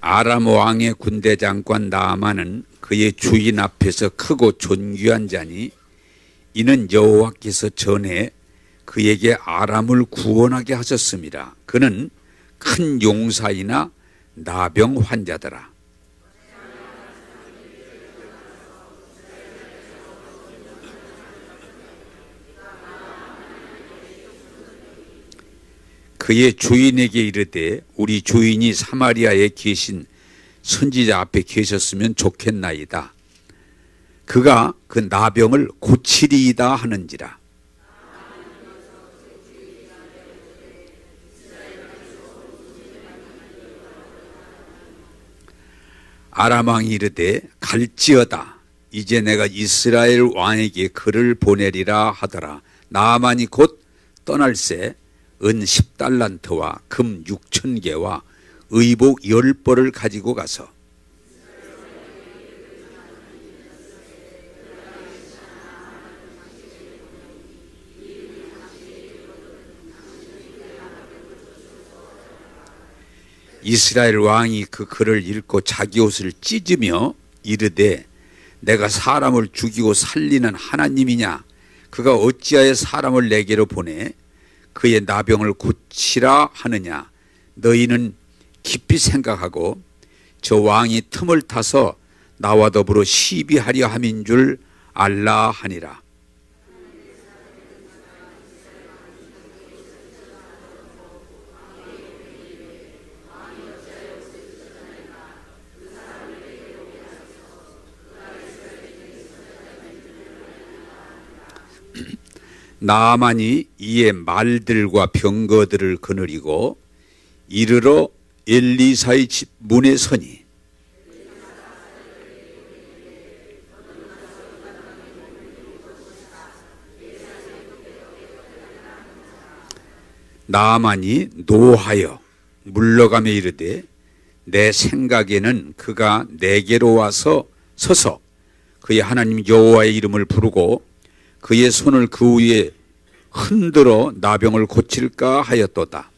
아람 왕의 군대 장관 나아만은 그의 주인 앞에서 크고 존귀한 자니 이는 여호와께서 전에 그에게 아람을 구원하게 하셨습니다. 그는 큰 용사이나 나병 환자더라. 그의 주인에게 이르되 우리 주인이 사마리아에 계신 선지자 앞에 계셨으면 좋겠나이다. 그가 그 나병을 고치리이다 하는지라. 아람 왕이 이르되 갈지어다. 이제 내가 이스라엘 왕에게 그를 보내리라 하더라. 나아만이 곧 떠날새 은 10달란트와 금 6,000개와 의복 10벌을 가지고 가서 이스라엘 왕이 그 글을 읽고 자기 옷을 찢으며 이르되 내가 사람을 죽이고 살리는 하나님이냐? 그가 어찌하여 사람을 내게로 보내 그의 나병을 고치라 하느냐? 너희는 깊이 생각하고 저 왕이 틈을 타서 나와 더불어 시비하려 함인 줄 알라 하니라. 나아만이 이에 말들과 병거들을 거느리고 이르러 엘리사의 집 문에 서니 나아만이 노하여 물러가며 이르되 내 생각에는 그가 내게로 와서 서서 그의 하나님 여호와의 이름을 부르고 그의 손을 그 위에 흔들어 나병을 고칠까 하였도다.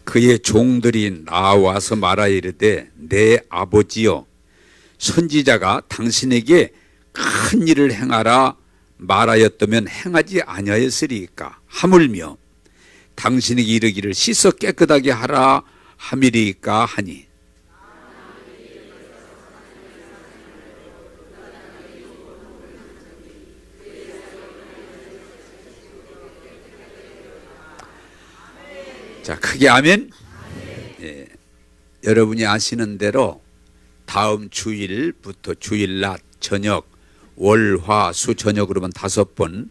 그의 종들이 나와서 말하 이르되 내 아버지여 선지자가 당신에게 큰 일을 행하라 말하였다면 행하지 아니하였으리이까? 하물며 당신에게 이르기를 씻어 깨끗하게 하라 함이리이까 하니 자, 크게 아멘. 예, 여러분이 아시는 대로 다음 주일부터 주일 낮 저녁 월, 화, 수 저녁으로만 5번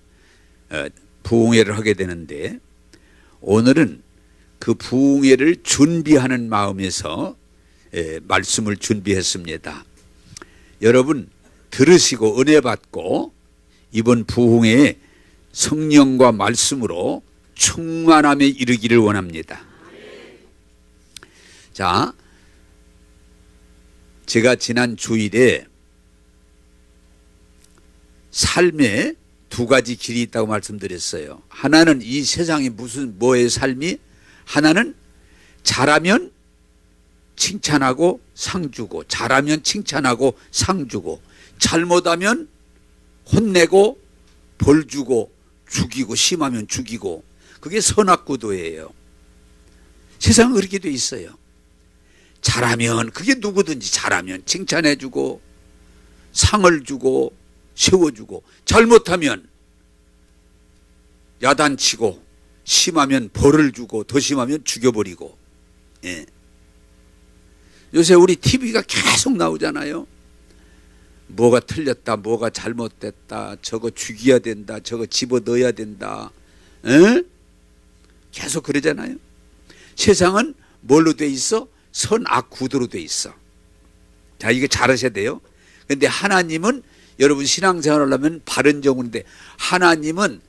부흥회를 하게 되는데 오늘은 그 부흥회를 준비하는 마음에서 말씀을 준비했습니다. 여러분 들으시고 은혜 받고 이번 부흥회에 성령과 말씀으로 충만함에 이르기를 원합니다. 자, 제가 지난 주일에 삶에 2가지 길이 있다고 말씀드렸어요. 하나는 이 세상이 뭐의 삶이? 하나는 잘하면 칭찬하고 상 주고, 잘하면 칭찬하고 상 주고, 잘못하면 혼내고 벌 주고 죽이고, 심하면 죽이고, 그게 선악구도예요. 세상은 그렇게 돼 있어요. 잘하면, 그게 누구든지 잘하면 칭찬해 주고 상을 주고 세워주고, 잘못하면 야단치고, 심하면 벌을 주고, 더 심하면 죽여버리고. 예. 요새 우리 TV가 계속 나오잖아요. 뭐가 틀렸다, 뭐가 잘못됐다, 저거 죽여야 된다, 저거 집어넣어야 된다. 에? 계속 그러잖아요. 세상은 뭘로 돼 있어? 선악 구도로 돼 있어. 자, 이거 잘 하셔야 돼요. 근데 하나님은 여러분 신앙생활을 하면 바른 정우인데, 하나님은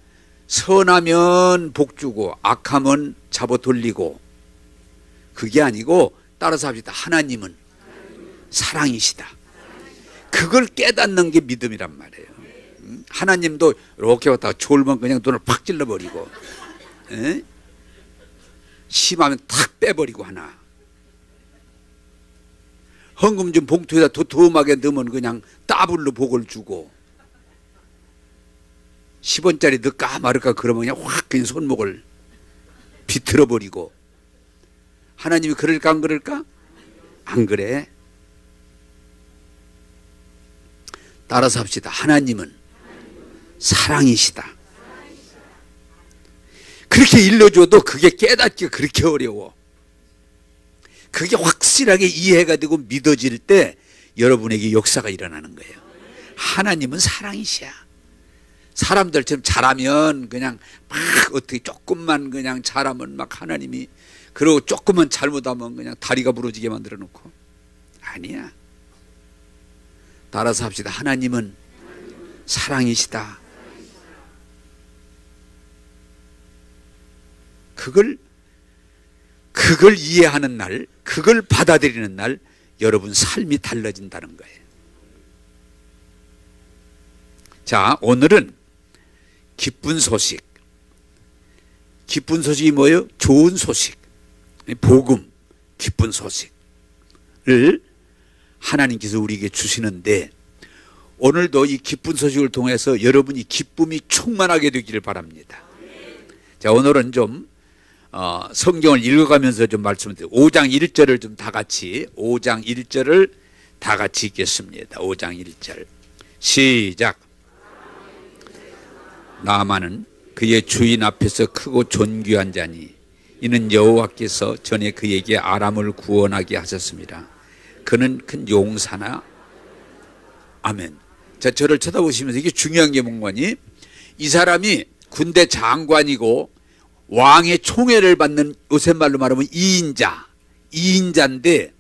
선하면 복 주고 악하면 잡아 돌리고, 그게 아니고 따라서 합시다. 하나님은 사랑이시다. 그걸 깨닫는 게 믿음이란 말이에요. 하나님도 이렇게 왔다가 졸면 그냥 눈을 팍 찔러버리고, 에? 심하면 탁 빼버리고 하나. 헌금 좀 봉투에다 도톰하게 넣으면 그냥 따블로 복을 주고, 10원짜리 넣을까 말을까 그러면 그냥 확 그냥 손목을 비틀어버리고. 하나님이 그럴까 안 그럴까? 안 그래. 따라서 합시다. 하나님은 사랑이시다. 그렇게 일러줘도 그게 깨닫기가 그렇게 어려워. 그게 확실하게 이해가 되고 믿어질 때 여러분에게 역사가 일어나는 거예요. 하나님은 사랑이시야. 사람들처럼 잘하면 그냥 막 어떻게 조금만 그냥 잘하면 막 하나님이, 그리고 조금만 잘못하면 그냥 다리가 부러지게 만들어 놓고. 아니야. 따라서 합시다. 하나님은 사랑이시다. 그걸 이해하는 날, 그걸 받아들이는 날 여러분 삶이 달라진다는 거예요. 자, 오늘은 기쁜 소식. 기쁜 소식이 뭐예요? 좋은 소식. 복음, 기쁜 소식을 하나님께서 우리에게 주시는데, 오늘도 이 기쁜 소식을 통해서 여러분이 기쁨이 충만하게 되기를 바랍니다. 자, 오늘은 좀 성경을 읽어가면서 좀 말씀드려요. 5장 1절을 좀 다 같이, 5장 1절을 다 같이 읽겠습니다. 5장 1절 시작. 나아만은 그의 주인 앞에서 크고 존귀한 자니 이는 여호와께서 전에 그에게 아람을 구원하게 하셨습니다. 그는 큰 용사나. 아멘. 자, 저를 쳐다보시면서 이게 중요한 게 뭔가니, 이 사람이 군대 장관이고 왕의 총애를 받는, 요새 말로 말하면 2인자인데,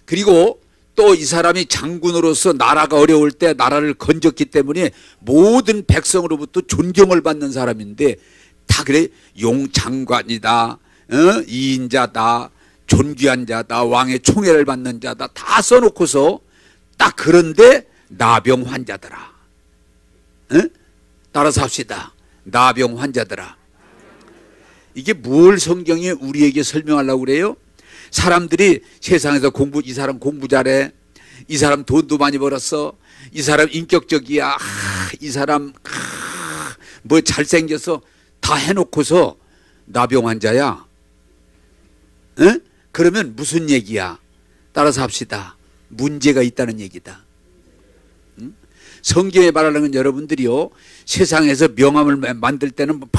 그리고 또 이 사람이 장군으로서 나라가 어려울 때 나라를 건졌기 때문에 모든 백성으로부터 존경을 받는 사람인데, 다 그래. 용장관이다, 2인자다, 존귀한 자다, 왕의 총애를 받는 자다, 다 써놓고서 딱, 그런데 나병 환자더라. 따라서 합시다. 나병 환자더라. 이게 뭘 성경이 우리에게 설명하려고 그래요? 사람들이 세상에서 이 사람 공부 잘해, 이 사람 돈도 많이 벌었어, 이 사람 인격적이야, 이 사람 뭐 잘생겨서 다 해놓고서 나병 환자야. 그러면 무슨 얘기야? 따라서 합시다. 문제가 있다는 얘기다. 성경에 말하는 건 여러분들이요, 세상에서 명함을 만들 때는 막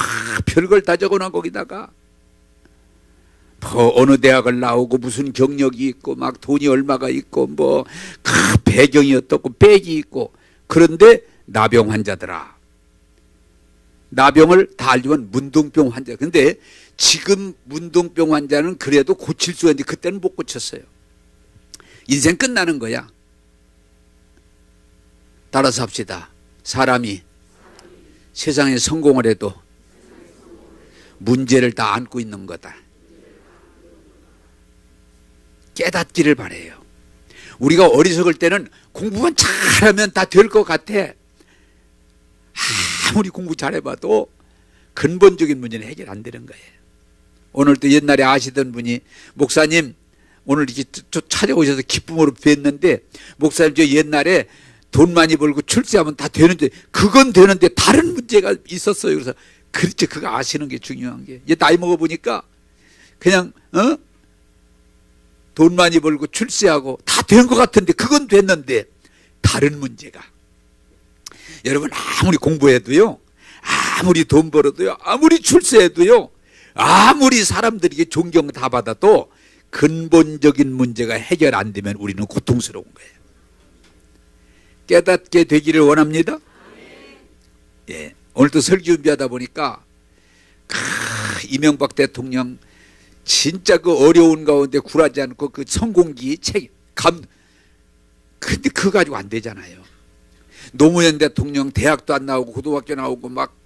별걸 다 적어놔. 거기다가 뭐 어느 대학을 나오고 무슨 경력이 있고 막 돈이 얼마가 있고 뭐 배경이 어떻고 백이 있고. 그런데 나병 환자더라. 나병을 다 알지만 문둥병 환자. 근데 지금 문둥병 환자는 그래도 고칠 수가 있는데 그때는 못 고쳤어요. 인생 끝나는 거야. 따라서 합시다. 사람이 세상에 성공을 해도 문제를 다 안고 있는 거다. 깨닫기를 바라요. 우리가 어리석을 때는 공부만 잘하면 다 될 것 같아. 아무리 공부 잘해봐도 근본적인 문제는 해결 안 되는 거예요. 오늘도 옛날에 아시던 분이, 목사님 오늘 이렇게 찾아오셔서 기쁨으로 뵀는데, 목사님 저 옛날에 돈 많이 벌고 출세하면 다 되는데, 그건 되는데 다른 문제가 있었어요. 그래서 그렇죠. 그거 아시는 게 중요한 게, 얘 나이 먹어보니까 그냥 돈 많이 벌고 출세하고 다 된 것 같은데, 그건 됐는데 다른 문제가. 여러분, 아무리 공부해도요, 아무리 돈 벌어도요, 아무리 출세해도요, 아무리 사람들에게 존경 다 받아도 근본적인 문제가 해결 안 되면 우리는 고통스러운 거예요. 깨닫게 되기를 원합니다. 예, 오늘도 설교 준비하다 보니까 이명박 대통령 진짜 그 어려운 가운데 굴하지 않고 그 성공기 근데 그거 가지고 안 되잖아요. 노무현 대통령 대학도 안 나오고 고등학교 나오고 막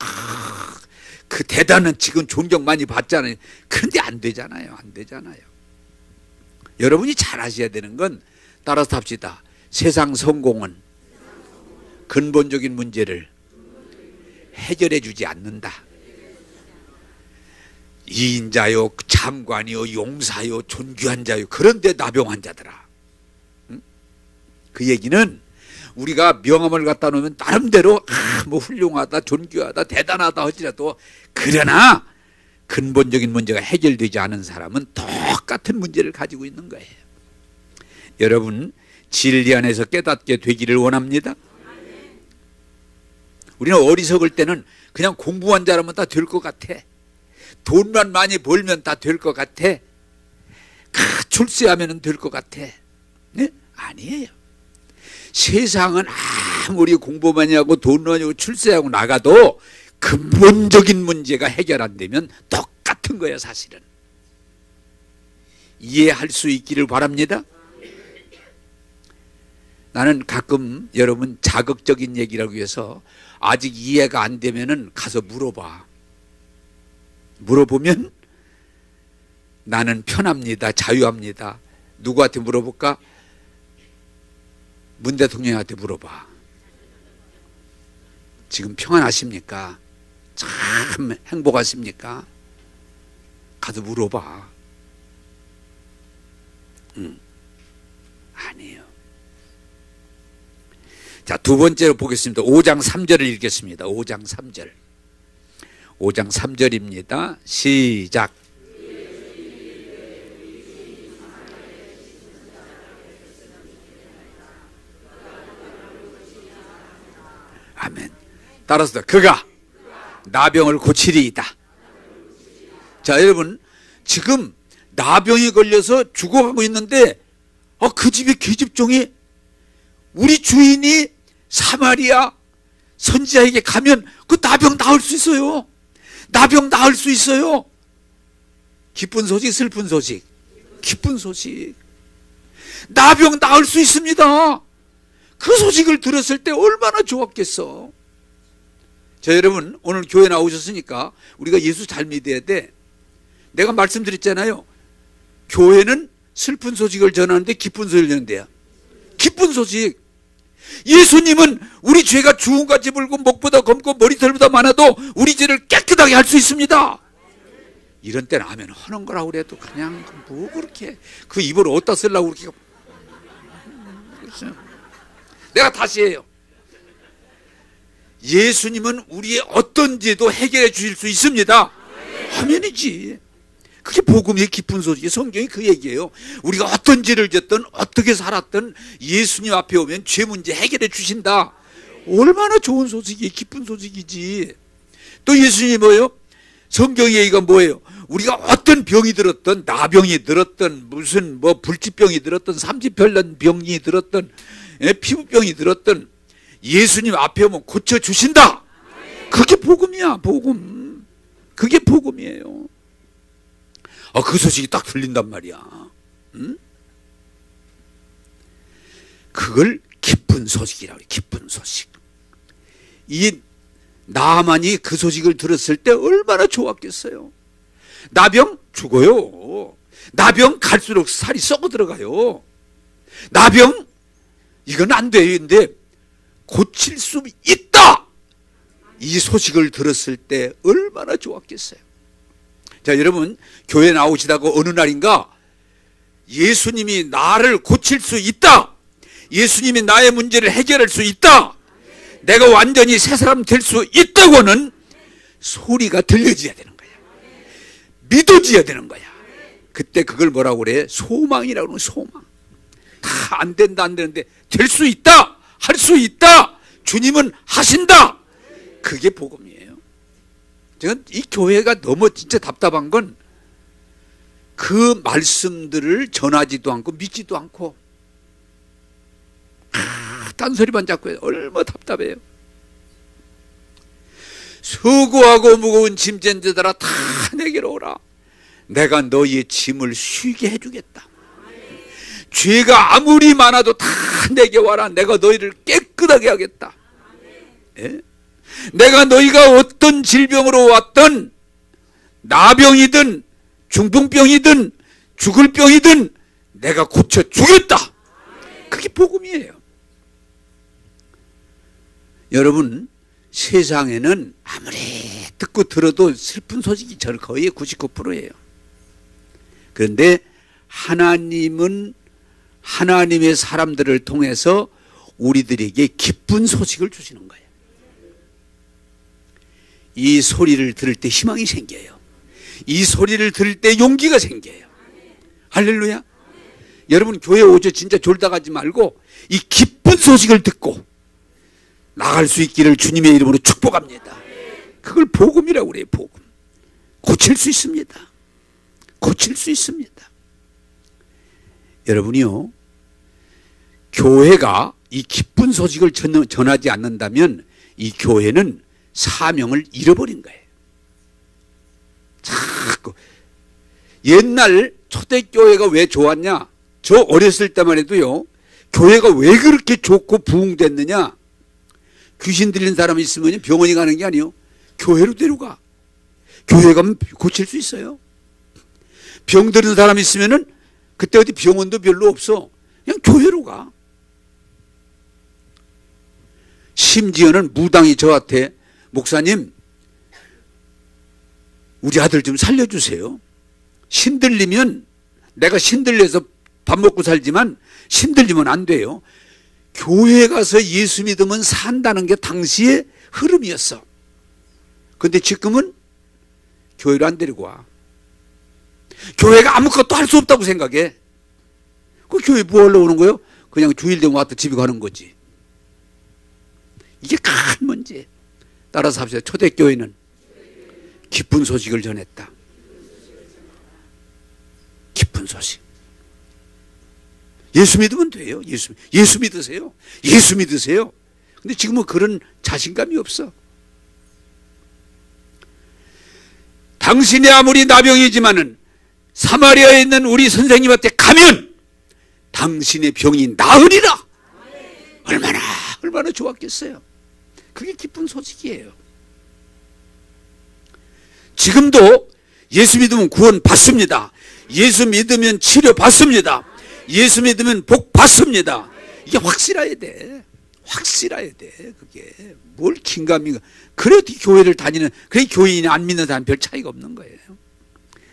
그 대단한 지금 존경 많이 받잖아요. 그런데 안 되잖아요. 안 되잖아요. 여러분이 잘 아셔야 되는 건, 따라서 합시다. 세상 성공은 근본적인 문제를 해결해 주지 않는다. 이인자요, 장관이요, 용사요, 존귀한 자요, 그런데 나병 환자더라. 응? 그 얘기는 우리가 명함을 갖다 놓으면 나름대로 뭐 훌륭하다, 존귀하다, 대단하다 하지라도 그러나 근본적인 문제가 해결되지 않은 사람은 똑같은 문제를 가지고 있는 거예요. 여러분, 진리 안에서 깨닫게 되기를 원합니다. 우리는 어리석을 때는 그냥 공부만 잘하면 다 될 것 같아. 돈만 많이 벌면 다 될 것 같아. 출세하면 될 것 같아. 네? 아니에요. 세상은 아무리 공부 많이 하고 돈 많이 하고 출세하고 나가도 근본적인 문제가 해결 안 되면 똑같은 거예요, 사실은. 이해할 수 있기를 바랍니다. 나는 가끔 여러분 자극적인 얘기라고 해서 아직 이해가 안 되면은 가서 물어봐. 물어보면 나는 편합니다. 자유합니다. 누구한테 물어볼까? 문 대통령한테 물어봐. 지금 평안하십니까? 참 행복하십니까? 가서 물어봐. 아니에요. 자, 두 번째로 보겠습니다. 5장 3절을 읽겠습니다. 5장 3절. 5장 3절입니다. 시작. 아멘. 따라서 그가 나병을 고치리이다. 자, 여러분, 지금 나병이 걸려서 죽어가고 있는데 그 집에 계집종이 우리 주인이 사마리아 선지자에게 가면 그 나병 나을 수 있어요. 나병 나을 수 있어요. 기쁜 소식, 슬픈 소식? 기쁜 소식. 나병 나을 수 있습니다. 그 소식을 들었을 때 얼마나 좋았겠어. 자, 여러분, 오늘 교회 나오셨으니까 우리가 예수 잘 믿어야 돼. 내가 말씀드렸잖아요. 교회는 슬픈 소식을 전하는데 기쁜 소식을 전한대요. 기쁜 소식. 예수님은 우리 죄가 주홍같이 불고 목보다 검고 머리털보다 많아도 우리 죄를 깨끗하게 할 수 있습니다. 이런 때는 하면 하는 거라고 그래도 그냥 뭐 그렇게 그 입을 어디다 쓰려고 그렇게. 내가 다시 해요. 예수님은 우리의 어떤 죄도 해결해 주실 수 있습니다. 아멘이지. 그게 복음의 기쁜 소식. 성경이 그 얘기예요. 우리가 어떤 죄를 졌든 어떻게 살았든 예수님 앞에 오면 죄 문제 해결해 주신다. 얼마나 좋은 소식이, 기쁜 소식이지. 또 예수님이 뭐예요? 성경 얘기가 뭐예요? 우리가 어떤 병이 들었든, 나병이 들었든, 무슨 뭐 불치병이 들었든, 삼지편란 병이 들었든, 피부병이 들었든 예수님 앞에 오면 고쳐주신다. 그게 복음이야, 복음. 그게 복음이에요. 그 소식이 딱 들린단 말이야. 응? 그걸 기쁜 소식이라고 그래. 기쁜 소식. 이 나만이 그 소식을 들었을 때 얼마나 좋았겠어요. 나병 죽어요. 나병 갈수록 살이 썩어 들어가요. 나병 이건 안 되는데 고칠 수 있다. 이 소식을 들었을 때 얼마나 좋았겠어요. 자, 여러분, 교회 나오시다가 어느 날인가 예수님이 나를 고칠 수 있다. 예수님이 나의 문제를 해결할 수 있다. 내가 완전히 새 사람 될 수 있다고는 소리가 들려져야 되는 거야. 믿어져야 되는 거야. 그때 그걸 뭐라고 그래? 소망이라고 그러는 소망. 다 안 된다, 안 되는데 될 수 있다. 할 수 있다. 주님은 하신다. 그게 복음이에요. 제가 이 교회가 너무 진짜 답답한 건 그 말씀들을 전하지도 않고 믿지도 않고 딴소리만 자꾸 해요. 얼마나 답답해요. 수고하고 무거운 짐진 자들아 다 내게로 오라. 내가 너희의 짐을 쉬게 해주겠다. 죄가 아무리 많아도 다 내게 와라. 내가 너희를 깨끗하게 하겠다. 예? 내가 너희가 어떤 질병으로 왔던 나병이든 중풍병이든 죽을 병이든 내가 고쳐주겠다. 그게 복음이에요. 여러분, 세상에는 아무리 듣고 들어도 슬픈 소식이 저는 거의 99%예요. 그런데 하나님은 하나님의 사람들을 통해서 우리들에게 기쁜 소식을 주시는 거예요. 이 소리를 들을 때 희망이 생겨요. 이 소리를 들을 때 용기가 생겨요. 할렐루야. 여러분, 교회 오죠. 진짜 졸다 가지 말고 이 기쁜 소식을 듣고 나갈 수 있기를 주님의 이름으로 축복합니다. 그걸 복음이라고 그래요. 복음. 고칠 수 있습니다. 고칠 수 있습니다. 여러분이요, 교회가 이 기쁜 소식을 전하지 않는다면 이 교회는 사명을 잃어버린 거예요. 자꾸 옛날 초대교회가 왜 좋았냐? 저 어렸을 때만 해도요, 교회가 왜 그렇게 좋고 부흥됐느냐? 귀신 들린 사람이 있으면 병원에 가는 게 아니에요. 교회로 데려가. 교회 가면 고칠 수 있어요. 병 들은 사람이 있으면은 그때 어디 병원도 별로 없어. 그냥 교회로 가. 심지어는 무당이 저한테, 목사님, 우리 아들 좀 살려주세요. 신들리면, 내가 신들려서 밥 먹고 살지만 신들리면 안 돼요. 교회 가서 예수 믿으면 산다는 게 당시의 흐름이었어. 근데 지금은 교회로 안 데리고 와. 교회가 아무것도 할 수 없다고 생각해. 그 교회 뭐 하려고 오는 거예요? 그냥 주일 되면 왔다 집에 가는 거지. 이게 큰 문제. 따라서 합시다. 초대교회는 기쁜 소식을 전했다. 기쁜 소식. 예수 믿으면 돼요. 예수 믿으세요. 예수 믿으세요. 근데 지금은 그런 자신감이 없어. 당신이 아무리 나병이지만은 사마리아에 있는 우리 선생님한테 가면 당신의 병이 나으리라. 얼마나 좋았겠어요. 그게 기쁜 소식이에요. 지금도 예수 믿으면 구원 받습니다. 예수 믿으면 치료 받습니다. 예수 믿으면 복 받습니다. 이게 확실해야 돼. 확실해야 돼. 그게 뭘 긴가민가. 그래도 교회를 다니는, 그래 교인이 안 믿는 사람 별 차이가 없는 거예요.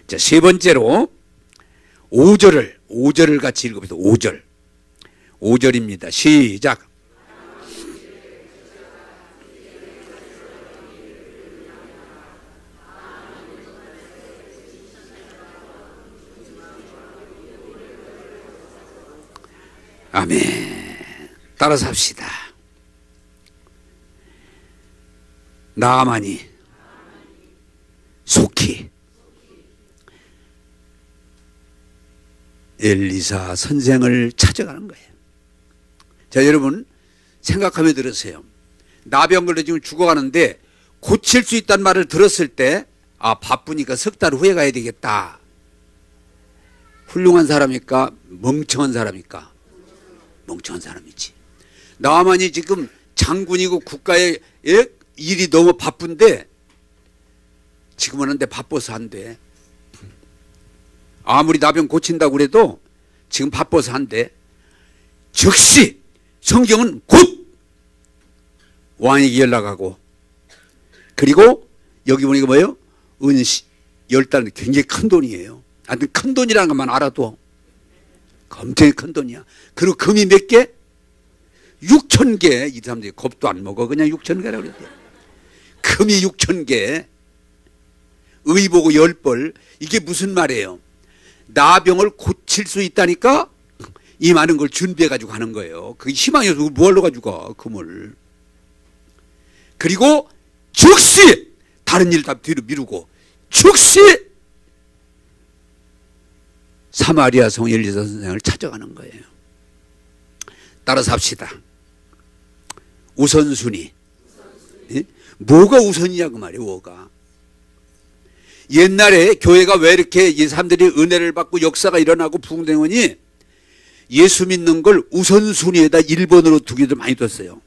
자, 세 번째로 5절을 같이 읽어봅시다. 5절입니다. 시작. 아멘. 따라서 합시다. 나아만이 속히 엘리사 선생을 찾아가는 거예요. 자, 여러분 생각하며 들으세요. 나병 걸려 지금 죽어가는데 고칠 수 있다는 말을 들었을 때, 아, 바쁘니까 석 달 후에 가야 되겠다. 훌륭한 사람일까? 멍청한 사람일까? 멍청한 사람이지. 나만이 지금 장군이고 국가의 일이 너무 바쁜데 지금은 안 돼. 바빠서 안 돼. 아무리 나병 고친다고 그래도 지금 바빠서 안 돼. 즉시 성경은 곧 왕에게 연락하고, 그리고 여기 보니까 뭐예요? 은시 10달러, 굉장히 큰 돈이에요. 하여튼 큰 돈이라는 것만 알아도 엄청나게 큰 돈이야. 그리고 금이 몇 개? 6,000개. 이 사람들이 겁도 안 먹어. 그냥 6,000개라고 그랬대. 금이 6,000개. 의보고 10벌. 이게 무슨 말이에요? 나병을 고칠 수 있다니까 이 많은 걸 준비해 가지고 가는 거예요. 그게 희망이 없어서 뭐 하러 가지고 가, 금을. 그리고 즉시 다른 일 다 뒤로 미루고 즉시 사마리아 성 엘리사 선생을 찾아가는 거예요. 따라서 합시다. 우선순위. 예? 뭐가 우선이냐 그 말이에요. 뭐가. 옛날에 교회가 왜 이렇게 사람들이 은혜를 받고 역사가 일어나고 부흥된 거니? 예수 믿는 걸 우선순위에다 1번으로 두기도 많이 뒀어요.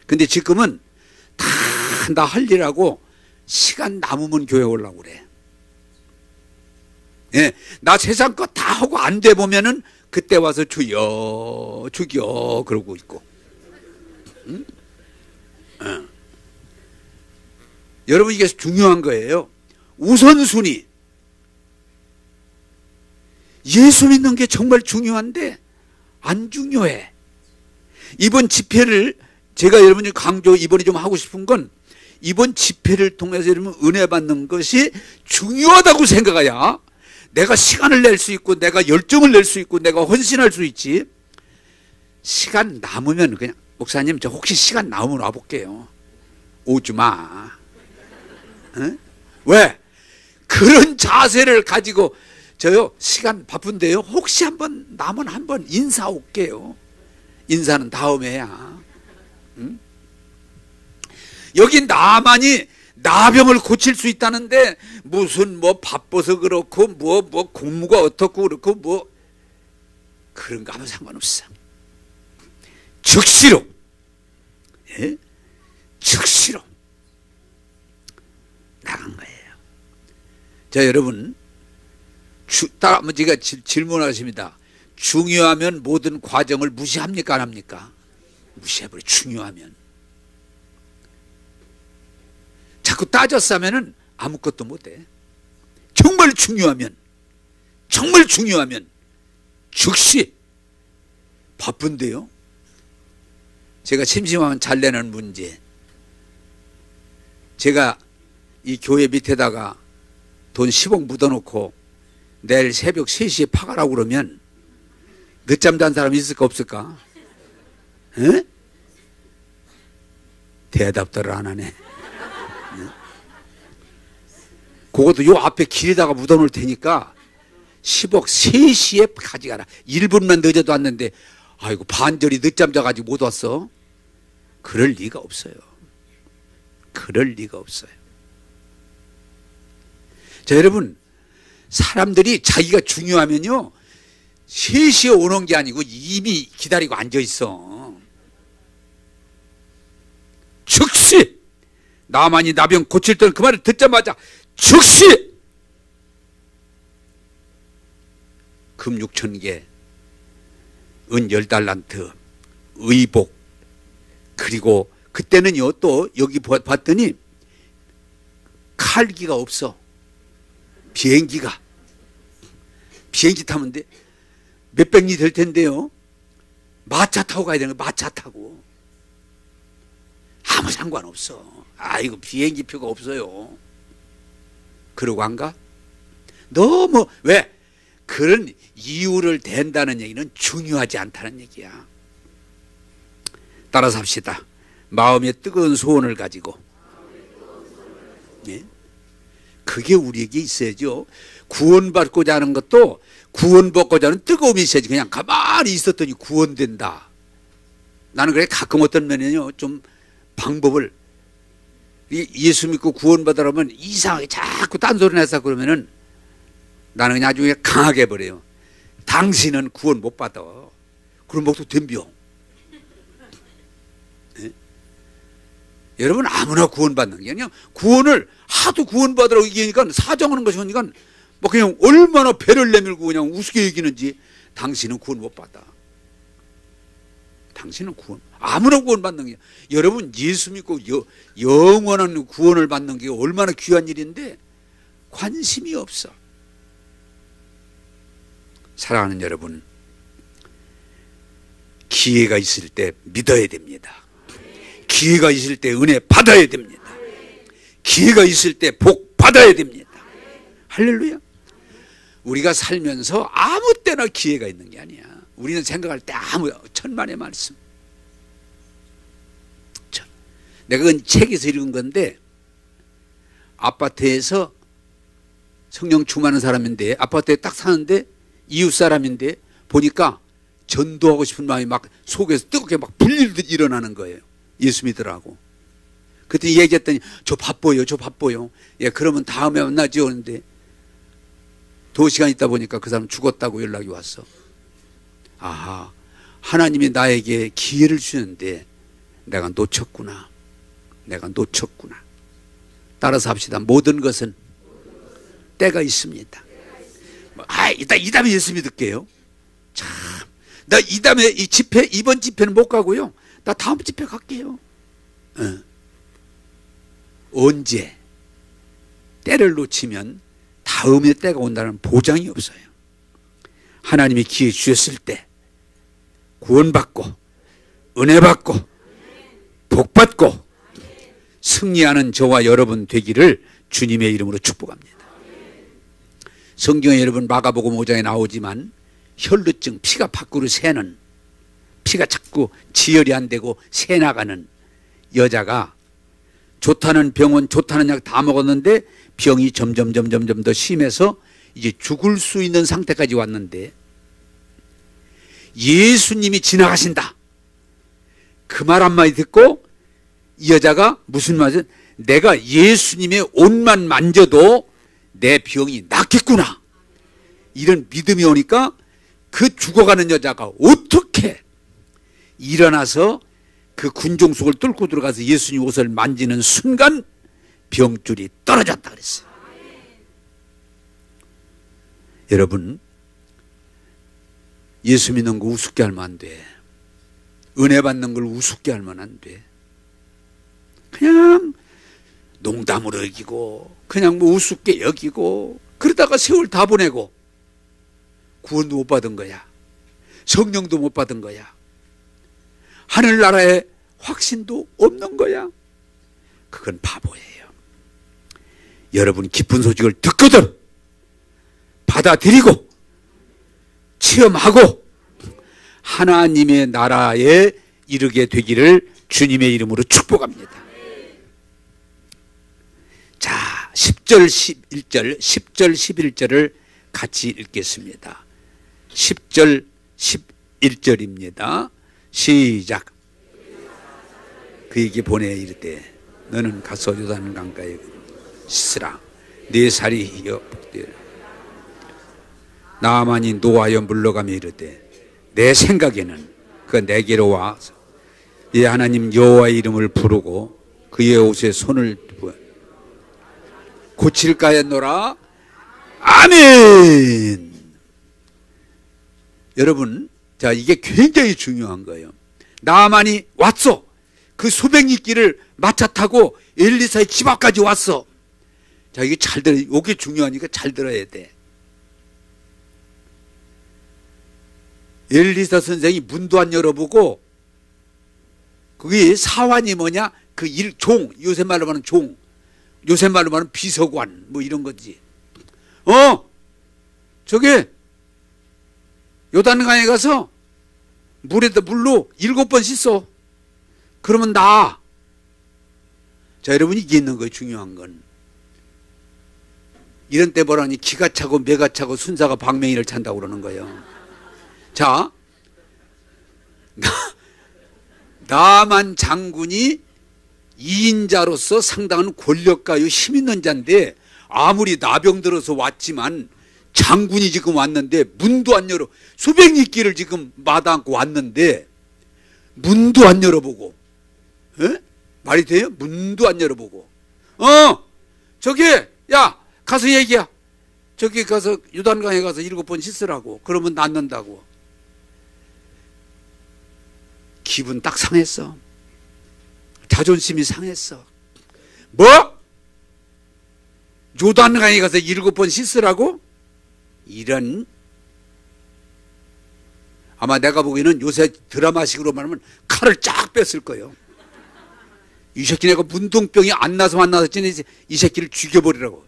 근데 지금은 다 나 할 일하고 시간 남으면 교회 오려고 그래. 예, 나 세상 거 다 하고 안 돼 보면은 그때 와서 주여 그러고 있고. 응? 여러분 이게 중요한 거예요. 우선순위. 예수 믿는 게 정말 중요한데 안 중요해. 이번 집회를 제가 여러분이 강조 이번에 좀 하고 싶은 건 이번 집회를 통해서 여러분 은혜 받는 것이 중요하다고 생각해야 내가 시간을 낼 수 있고 내가 열정을 낼 수 있고 내가 헌신할 수 있지. 시간 남으면 그냥 목사님 저 혹시 시간 남으면 와볼게요. 오지 마. 응? 왜? 그런 자세를 가지고 저요 시간 바쁜데요 혹시 한번 남은 한번 인사 올게요. 인사는 다음에 해야. 응? 여기 나만이 나병을 고칠 수 있다는데 무슨 뭐 바빠서 그렇고 뭐 공무가 어떻고 그렇고 뭐 그런 거 하면 상관없어. 즉시로, 예? 즉시로 나간 거예요. 자, 여러분, 제가 질문하십니다. 중요하면 모든 과정을 무시합니까? 안 합니까? 무시해버려. 중요하면. 자꾸 따졌으면은 아무것도 못해. 정말 중요하면 즉시. 바쁜데요. 제가 심심하면 잘 내는 문제. 제가 이 교회 밑에다가 돈 10억 묻어놓고 내일 새벽 3시에 파가라고 그러면 늦잠 잔 사람 있을까 없을까? 에? 대답들을 안 하네. 그것도 요 앞에 길에다가 묻어놓을 테니까 10억 3시에 가져가라. 1분만 늦어도 왔는데 아이고 반절이 늦잠 자가지고 못 왔어. 그럴 리가 없어요. 그럴 리가 없어요. 자, 여러분, 사람들이 자기가 중요하면요 3시에 오는 게 아니고 이미 기다리고 앉아 있어. 즉시 나만이 나병 고칠 때는 그 말을 듣자마자 즉시 금 6,000개, 은 10달란트, 의복, 그리고 그때는요 또 여기 봤더니 칼기가 없어. 비행기 타면 돼. 몇백 리 될 텐데요. 마차 타고 가야 되는 거야. 마차 타고. 아무 상관없어. 아이고 비행기 표가 없어요. 그러고 안 가? 너무 왜? 그런 이유를 댄다는 얘기는 중요하지 않다는 얘기야. 따라서 합시다. 마음의 뜨거운 소원을 가지고. 예? 그게 우리에게 있어야죠. 구원받고자 하는 것도 구원받고자 하는 뜨거움이 있어야지. 그냥 가만히 있었더니 구원된다. 나는 그래 가끔 어떤 면에는요 좀 방법을 예수 믿고 구원받으라면 이상하게 자꾸 딴소리 내서 그러면은 나는 그냥 나중에 강하게 해버려요. 당신은 구원 못 받아. 그럼 목도 덤벼. 네? 여러분 아무나 구원받는 게 그냥 구원을 하도 구원받으라고 얘기하니까 사정하는 것이 오니까 뭐 그냥 얼마나 배를 내밀고 그냥 우습게 얘기는지. 당신은 구원 못 받아. 당신은 구원 아무나 구원받는 게 여러분 예수 믿고 영원한 구원을 받는 게 얼마나 귀한 일인데 관심이 없어. 사랑하는 여러분, 기회가 있을 때 믿어야 됩니다. 기회가 있을 때 은혜 받아야 됩니다. 기회가 있을 때 복 받아야 됩니다. 할렐루야. 우리가 살면서 아무 때나 기회가 있는 게 아니야. 우리는 생각할 때 아무 천만의 말씀. 내가 그 책에서 읽은 건데 아파트에서 성령 충만한 사람인데 아파트에 딱 사는데 이웃 사람인데 보니까 전도하고 싶은 마음이 막 속에서 뜨겁게 막 불리듯 일어나는 거예요. 예수 믿으라고. 그랬더니 얘기했더니 저 바빠요. 예, 그러면 다음에 만나죠. 그런데 2시간 있다 보니까 그 사람 죽었다고 연락이 왔어. 아하, 하나님이 나에게 기회를 주는데 내가 놓쳤구나. 따라서 합시다. 모든 것은 때가 있습니다. 이 다음에 예수 믿을게요. 참, 나 이 다음에 이번 집회는 못 가고요. 나 다음 집회 갈게요. 언제? 때를 놓치면 다음에 때가 온다는 보장이 없어요. 하나님이 기회 주셨을 때 구원받고 은혜받고 복받고 승리하는 저와 여러분 되기를 주님의 이름으로 축복합니다. 성경에 여러분 마가복음 5장에 나오지만 혈루증, 피가 밖으로 새는, 피가 자꾸 지혈이 안 되고 새 나가는 여자가 좋다는 병원, 좋다는 약 다 먹었는데 병이 점점 더 심해서 이제 죽을 수 있는 상태까지 왔는데 예수님이 지나가신다. 그 말 한마디 듣고 이 여자가 무슨 말이지? 내가 예수님의 옷만 만져도 내 병이 낫겠구나. 이런 믿음이 오니까 그 죽어가는 여자가 어떻게 일어나서 그 군종 속을 뚫고 들어가서 예수님 옷을 만지는 순간 병줄이 떨어졌다 그랬어요. 여러분, 예수 믿는 거 우습게 하면 안 돼. 은혜 받는 걸 우습게 하면 안 돼. 그냥 농담으로 여기고 그냥 뭐 우습게 여기고 그러다가 세월 다 보내고 구원도 못 받은 거야. 성령도 못 받은 거야. 하늘나라에 확신도 없는 거야. 그건 바보예요. 여러분 기쁜 소식을 듣거든 받아들이고 체험하고 하나님의 나라에 이르게 되기를 주님의 이름으로 축복합니다. 자, 10절, 11절, 10절, 11절을 같이 읽겠습니다. 10절, 11절입니다. 시작. 그에게 보내 이르되 너는 가서 요단 강가에 씻으라. 네 살이 희겨 복되리라. 나만이 노하여 물러가며 이르되 내 생각에는 그 내게로 와서 이 하나님 여호와의 이름을 부르고 그의 옷에 손을 고칠까 했노라. 아멘. 여러분, 자, 이게 굉장히 중요한 거예요. 나만이 왔어. 그 수백 리길을 마차 타고 엘리사의 집 앞까지 왔어. 자, 이게 잘 들어. 이게 중요하니까 잘 들어야 돼. 엘리사 선생이 문도 안 열어보고 그게 사환이 뭐냐? 그 종, 요새 말로 말하는 종, 요새 말로 말하는 비서관 뭐 이런 거지. 저게 요단강에 가서 물로 7번 씻어. 그러면 나아. 자, 여러분 이게 있는 거예요. 중요한 건. 이런 때 뭐라니 기가 차고 매가 차고 순사가 방맹이를 찬다고 그러는 거예요. 자, 나만 장군이 2인자로서 상당한 권력가요 힘 있는 자인데 아무리 나병 들어서 왔지만 장군이 지금 왔는데 문도 안 열어. 수백 리길을 지금 마다 않고 왔는데 문도 안 열어보고. 에? 말이 돼요? 문도 안 열어보고. 저기 야 가서 얘기야. 저기 가서 요단강에 가서 7번 씻으라고. 그러면 낫는다고. 기분 딱 상했어. 자존심이 상했어. 뭐? 요단강에 가서 7번 씻으라고? 이런. 아마 내가 보기에는 요새 드라마식으로 말하면 칼을 쫙 뺐을 거예요. 이 새끼 내가 문둥병이 안 나서 이 새끼를 죽여버리라고.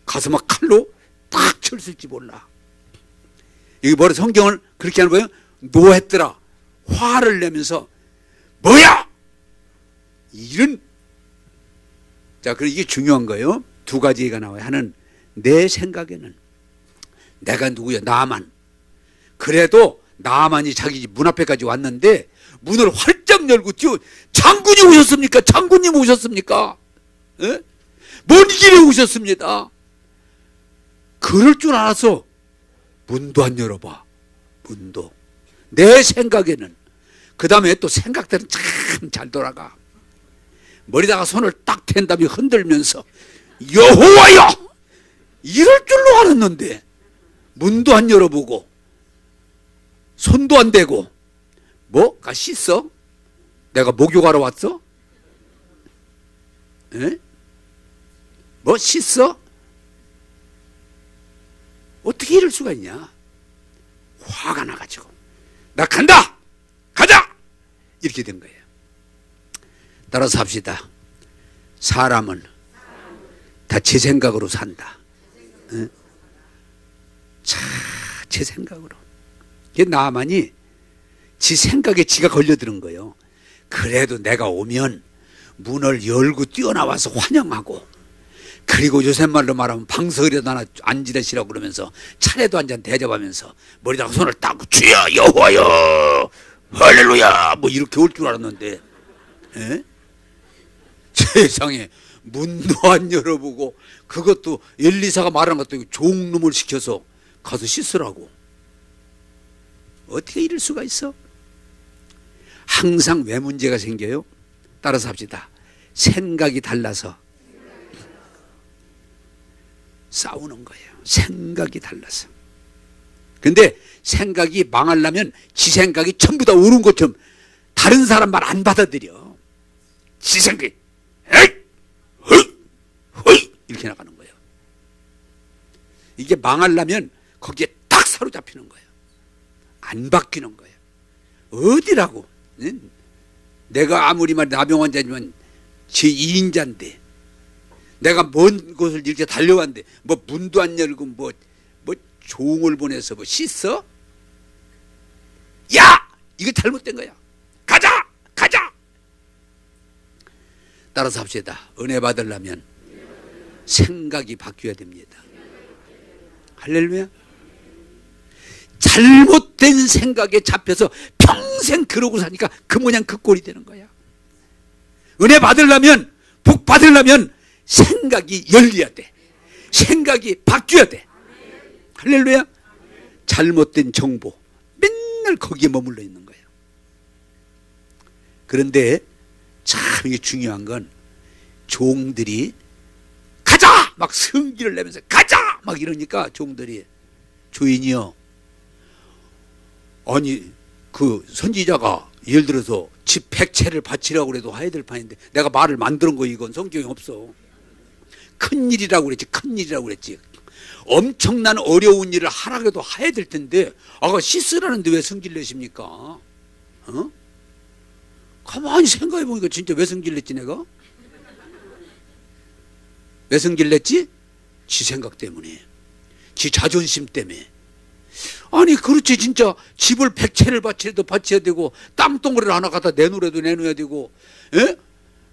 가서 막 칼로 딱 쳤을지 몰라. 여기 뭐라 성경을 그렇게 하는 거예요? 노했더라. 화를 내면서 뭐야? 이런. 자, 그리고 이게 중요한 거예요. 두 가지 얘기가 나와요. 하나는 내 생각에는 내가 누구야? 나만. 그래도 나만이 자기 집 문 앞에까지 왔는데 문을 활짝 열고 뛰어. 장군이 오셨습니까? 장군님 오셨습니까? 에? 먼 길에 오셨습니다. 그럴 줄 알아서 문도 안 열어봐. 문도. 내 생각에는. 그 다음에 또 생각대로 참 잘 돌아가. 머리다가 손을 딱 댄 다음에 흔들면서 여호와여! 이럴 줄로 알았는데 문도 안 열어보고 손도 안 대고 뭐? 가 씻어? 내가 목욕하러 왔어? 에? 씻어? 어떻게 이럴 수가 있냐? 화가 나가지고 나 간다! 가자! 이렇게 된 거예요. 따라서 합시다. 사람은 다 제 생각으로 산다. 응? 제 생각으로. 나만이 지 생각에 지가 걸려드는 거예요. 그래도 내가 오면 문을 열고 뛰어나와서 환영하고, 그리고 요새 말로 말하면 방석이라도 하나 앉으시라고 그러면서 차례도 한 잔 대접하면서 머리다가 손을 닦고 주여 여호와여 할렐루야 뭐 이렇게 올 줄 알았는데, 에? 세상에 문도 안 열어보고, 그것도 엘리사가 말한 것도 종놈을 시켜서 가서 씻으라고. 어떻게 이럴 수가 있어? 항상 왜 문제가 생겨요? 따라서 합시다. 생각이 달라서 싸우는 거예요. 생각이 달라서. 근데 생각이 망하려면 지 생각이 전부 다 옳은 것처럼 다른 사람 말 안 받아들여. 지 생각이 에이! 허이! 허이! 이렇게 나가는 거예요. 이게 망하려면 거기에 딱 사로잡히는 거예요. 안 바뀌는 거예요. 어디라고? 내가 아무리 말 나병환자지만 제2인자인데 내가 먼 곳을 이렇게 달려왔는데 뭐 문도 안 열고 뭐 종을 보내서 뭐 씻어? 야! 이거 잘못된 거야. 가자! 가자! 따라서 합시다. 은혜 받으려면 생각이 바뀌어야 됩니다. 할렐루야. 잘못된 생각에 잡혀서 평생 그러고 사니까 그 모양 그 꼴이 되는 거야. 은혜 받으려면, 복 받으려면 생각이 열려야 돼. 생각이 바뀌어야 돼. 할렐루야. 잘못된 정보 맨날 거기에 머물러 있는 거예요. 그런데 참 이게 중요한 건 종들이 가자! 막 성기를 내면서 가자! 막 이러니까 종들이 주인이요, 아니 그 선지자가 예를 들어서 집 100채를 바치라고 그래도 해야 될 판인데 내가 말을 만드는 거, 이건 성경에 없어. 큰일이라고 그랬지. 큰일이라고 그랬지. 엄청난 어려운 일을 하라고 해야 될 텐데 아가 씻으라는데 왜 성질 내십니까? 어? 가만히 생각해 보니까 진짜 왜 성질 냈지 내가? 왜 성질 냈지? 지 생각 때문에, 지 자존심 때문에. 아니 그렇지, 진짜 집을 100채를 바치려도 바쳐야 되고 땅덩어리를 하나 갖다 내놓으라도 내놓아야 되고, 에?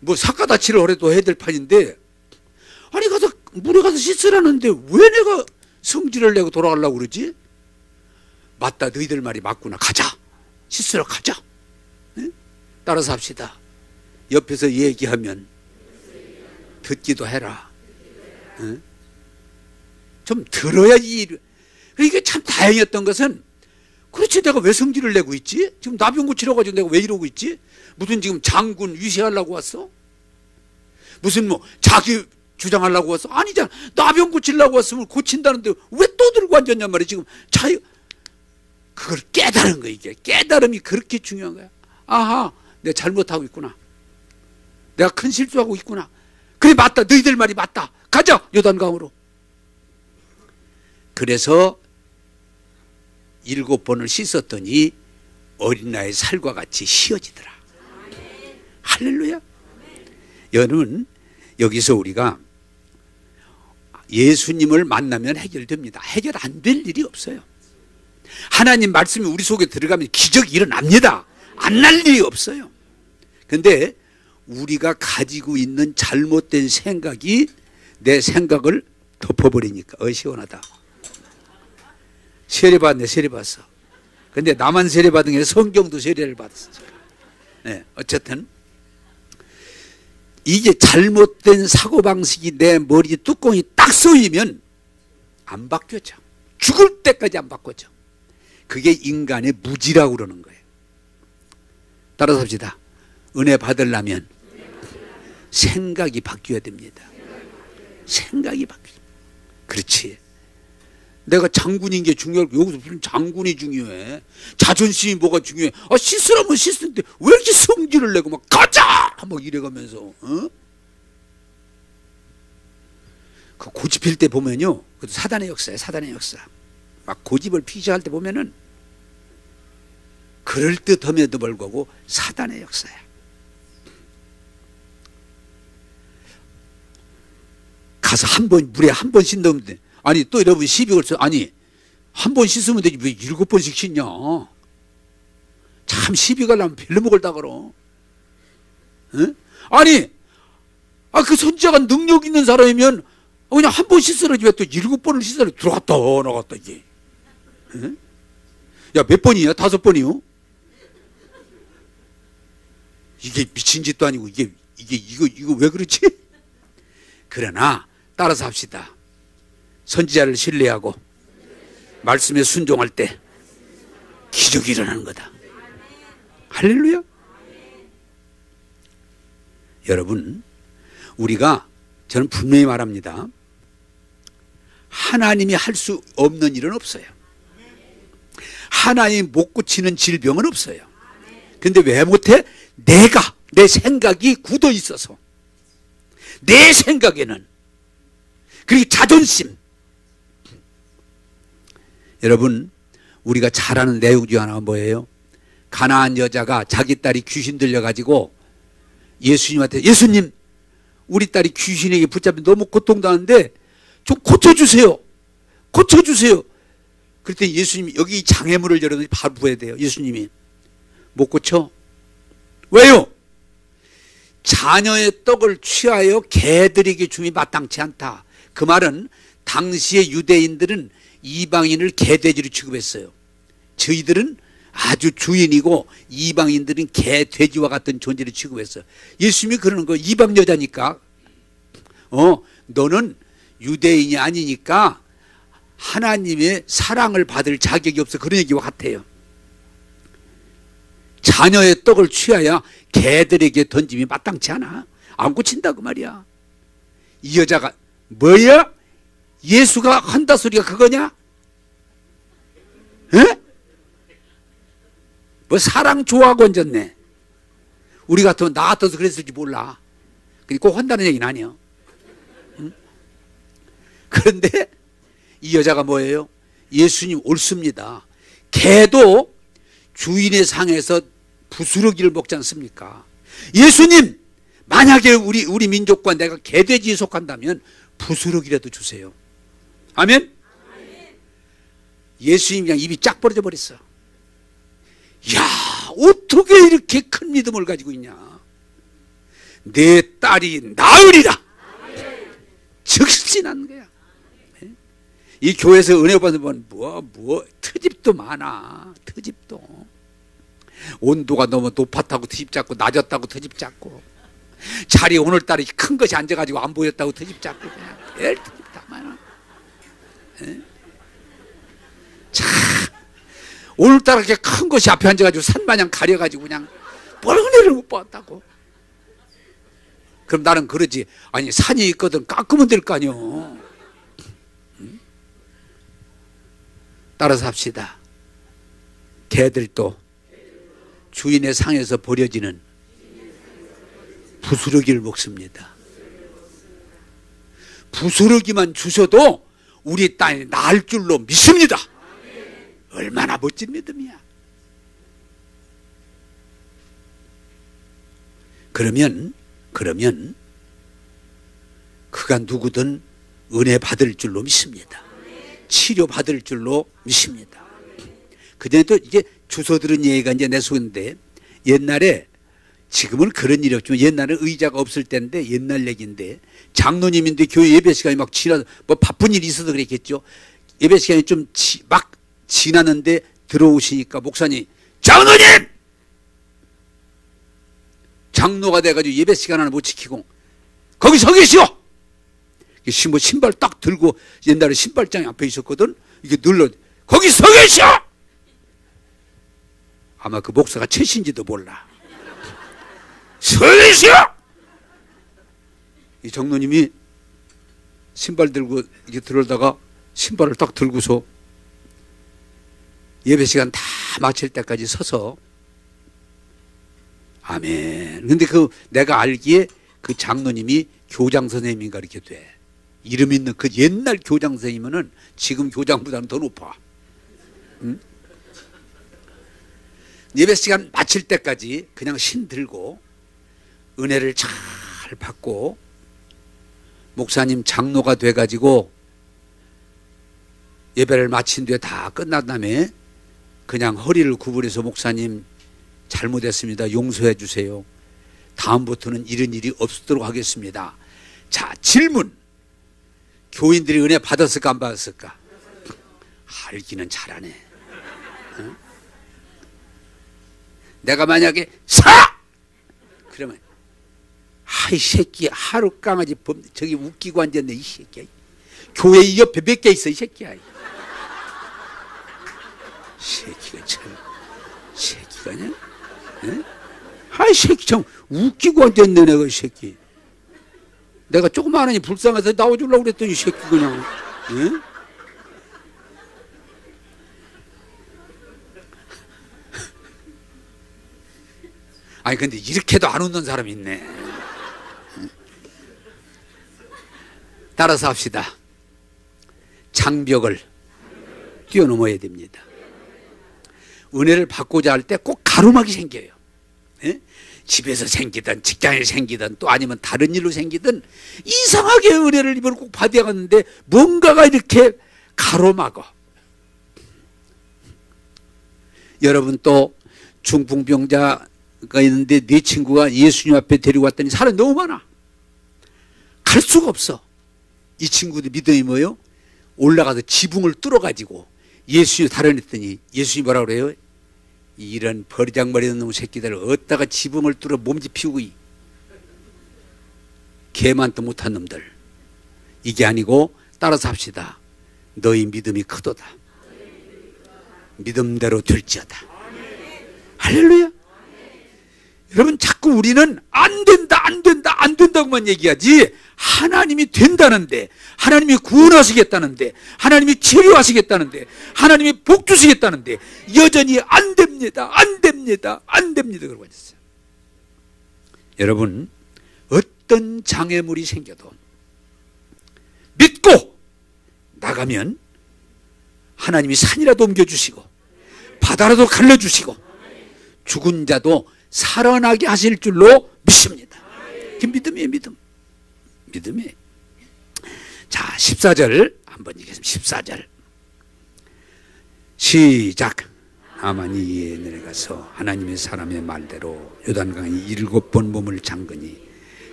뭐 삿가다치를 하려도 해야 될 판인데, 아니 가서 물에 가서 씻으라는데 왜 내가 성질을 내고 돌아가려고 그러지? 맞다, 너희들 말이 맞구나. 가자, 씻으러 가자. 에? 따라서 합시다. 옆에서 얘기하면 듣기도 해라. 에? 좀 들어야지. 이게 참 다행이었던 것은, 그렇지 내가 왜 성질을 내고 있지? 지금 나병 고치려고 가지고 내가 왜 이러고 있지? 무슨 지금 장군 위세하려고 왔어? 무슨 뭐 자기 주장하려고 왔어? 아니잖아. 나병 고치려고 왔으면 고친다는데 왜 또 들고 앉았냔 말이야. 지금 그걸 깨달은 거야. 이게 깨달음이 그렇게 중요한 거야. 아하, 내가 잘못하고 있구나. 내가 큰 실수하고 있구나. 그래 맞다, 너희들 말이 맞다. 가자, 요단강으로. 그래서 7번을 씻었더니 어린아이 살과 같이 휘어지더라. 할렐루야. 여러분, 여기서 우리가 예수님을 만나면 해결됩니다. 해결 안 될 일이 없어요. 하나님 말씀이 우리 속에 들어가면 기적이 일어납니다. 안 날 일이 없어요. 근데 우리가 가지고 있는 잘못된 생각이 내 생각을 덮어버리니까 시원하다. 세례받네, 세례받았어. 근데 나만 세례받은 게 아니라 성경도 세례를 받았어. 네, 어쨌든 이게 잘못된 사고방식이 내 머리 뚜껑이 딱 쏘이면 안 바뀌어져. 죽을 때까지 안 바뀌어져. 그게 인간의 무지라고 그러는 거예요. 따라서 합시다. 은혜 받으려면 생각이 바뀌어야 됩니다. 생각이 바뀌어. 그렇지. 내가 장군인 게 중요하고 여기서 무슨 장군이 중요해? 자존심이 뭐가 중요해? 아, 씻으라면 씻는데 왜 이렇게 성질을 내고 막 가자! 막 이래가면서, 어? 그 고집 필 때 보면요, 그것도 사단의 역사예요. 사단의 역사. 막 고집을 피기 시작할 때 보면은 그럴 듯함에도 불구하고 사단의 역사야. 가서 한 번 물에 한 번 씻는 데, 아니 또 여러분 시비 걸쳐, 아니 한 번 씻으면 되지 왜 7번씩 씻냐. 참 시비 걸려면 별로 먹을다 그러. 응? 아니 그 선지자가 능력 있는 사람이면 그냥 한 번 씻으라지 왜 또 7번을 씻으라. 들어갔다 나갔다 이게. 응? 야, 몇 번이야? 5번이요? 이게 미친 짓도 아니고 이거 왜 그렇지? 그러나 따라서 합시다. 선지자를 신뢰하고 말씀에 순종할 때 기적이 일어나는 거다. 할렐루야. 여러분, 우리가, 저는 분명히 말합니다. 하나님이 할 수 없는 일은 없어요. 하나님 못 고치는 질병은 없어요. 근데 왜 못해? 내 생각이 굳어 있어서, 내 생각에는, 그리고 자존심. 여러분, 우리가 잘 아는 내용 중 하나가 뭐예요? 가나안 여자가 자기 딸이 귀신 들려가지고 예수님한테, 예수님, 우리 딸이 귀신에게 붙잡혀 너무 고통당하는데 좀 고쳐주세요. 고쳐주세요. 그랬더니 예수님이 여기 장애물을 열어놓으니 바로 부어야 돼요. 예수님이 못 고쳐. 왜요? 자녀의 떡을 취하여 개들에게 줌이 마땅치 않다. 그 말은 당시의 유대인들은 이방인을 개돼지로 취급했어요. 저희들은 아주 주인이고 이방인들은 개, 돼지와 같은 존재를 취급했어요. 예수님이 그러는 거, 이방 여자니까 너는 유대인이 아니니까 하나님의 사랑을 받을 자격이 없어. 그런 얘기와 같아요. 자녀의 떡을 취하여 개들에게 던짐이 마땅치 않아. 안 고친다고 말이야. 이 여자가 뭐야? 예수가 한다 소리가 그거냐? 에? 뭐 사랑 좋아하고 얹었네. 우리 같으면 나 같아서 그랬을지 몰라. 꼭 한다는 얘기는 아니야. 응? 그런데 이 여자가 뭐예요? 예수님 옳습니다. 개도 주인의 상에서 부스러기를 먹지 않습니까? 예수님, 만약에 우리 민족과 내가 개돼지에 속한다면 부스러기라도 주세요. 아멘? 예수님 그냥 입이 쫙 벌어져 버렸어. 야, 어떻게 이렇게 큰 믿음을 가지고 있냐. 내 딸이 나으리라. 즉시 난 거야. 이 교회에서 은혜 받으면 트집도 많아. 트집도. 온도가 너무 높았다고 트집 잡고, 낮았다고 트집 잡고, 자리 오늘따라 큰 것이 앉아가지고 안 보였다고 트집 잡고, 그냥 별 트집 다 많아. 참, 오늘따라 이렇게 큰 것이 앞에 앉아가지고 산마냥 가려가지고 그냥 뭘 은혜를 못 받았다고. 그럼 나는 그러지. 아니, 산이 있거든 깎으면 될 거 아니요. 따라서 합시다. 개들도 주인의 상에서 버려지는 부스러기를 먹습니다. 부스러기만 주셔도 우리 딸이 나을 줄로 믿습니다. 얼마나 멋진 믿음이야. 그러면 그가 누구든 은혜 받을 줄로 믿습니다. 치료 받을 줄로 믿습니다. 그전에 또 이게 주워 들은 얘기가 이제 내 속인데, 옛날에, 지금은 그런 일이 없지만 옛날에 의자가 없을 때인데, 옛날 얘기인데, 장로님인데 교회 예배 시간이 막 뭐 바쁜 일이 있어서 그랬겠죠. 예배 시간이 좀 막 지났는데 들어오시니까 목사님, 장로님! 장로가 돼가지고 예배 시간 하나 못 지키고 거기 서 계시오! 신발 딱 들고, 옛날에 신발장이 앞에 있었거든. 이게 눌러, 거기 서 계시오! 아마 그 목사가 최신지도 몰라. 서 계시오! 이 장로님이 신발 들고 이렇게 들어오다가 신발을 딱 들고서 예배 시간 다 마칠 때까지 서서, 아멘. 근데 내가 알기에 그 장로님이 교장 선생님인가 이렇게 돼. 이름 있는 그 옛날 교장 선생님은 지금 교장보다는 더 높아. 응? 예배 시간 마칠 때까지 그냥 신 들고 은혜를 잘 받고 목사님 장로가 돼가지고 예배를 마친 뒤에 다 끝난 다음에 그냥 허리를 구부려서 목사님 잘못했습니다. 용서해 주세요. 다음부터는 이런 일이 없도록 하겠습니다. 자, 질문. 교인들이 은혜 받았을까 안 받았을까? 알기는 잘하네. 어? 내가 만약에 그러면 이 새끼야 하루 강아지 저기 웃기고 앉았네 이 새끼야. 교회 이 옆에 몇 개 있어 이 새끼야. 새끼가 참 새끼가 아니야? 이 새끼 참 웃기고 앉았네 내가 이 새끼. 내가 조그마하니 불쌍해서 나와주려고 그랬더니 이 새끼 그냥. 아니 근데 이렇게도 안 웃는 사람이 있네. 따라서 합시다. 장벽을 뛰어넘어야 됩니다. 은혜를 받고자 할 때 꼭 가로막이 생겨요. 예? 집에서 생기든 직장에 생기든 또 아니면 다른 일로 생기든 이상하게 은혜를 이번에 꼭 받아야 하는데 뭔가가 이렇게 가로막어. 여러분 또 중풍병자가 있는데 네 친구가 예수님 앞에 데리고 왔더니 사람이 너무 많아. 갈 수가 없어. 이 친구들 믿음이 뭐예요? 올라가서 지붕을 뚫어가지고 예수님 달아냈더니 예수님이 뭐라고 그래요? 이런 버리장머리는 놈 새끼들을 어디다가 지붕을 뚫어 몸집 피우고 개만도 못한 놈들. 이게 아니고 따라서 합시다. 너희 믿음이 크도다. 믿음대로 될지어다. 할렐루야. 여러분 자꾸 우리는 안 된다 안 된다 안 된다고만 얘기하지 하나님이 된다는데 하나님이 구원하시겠다는데 하나님이 치료하시겠다는데 하나님이 복 주시겠다는데 여전히 안 됩니다 안 됩니다 안 됩니다 그러고 있어요. 여러분 어떤 장애물이 생겨도 믿고 나가면 하나님이 산이라도 옮겨주시고 바다라도 갈라주시고 죽은 자도 살아나게 하실 줄로 믿습니다. 그 믿음이에요. 믿음이에요. 자 14절 한번 읽겠습니다. 14절 시작. 나만이 이에 내려가서 하나님의 사람의 말대로 요단강에 7번 몸을 잠그니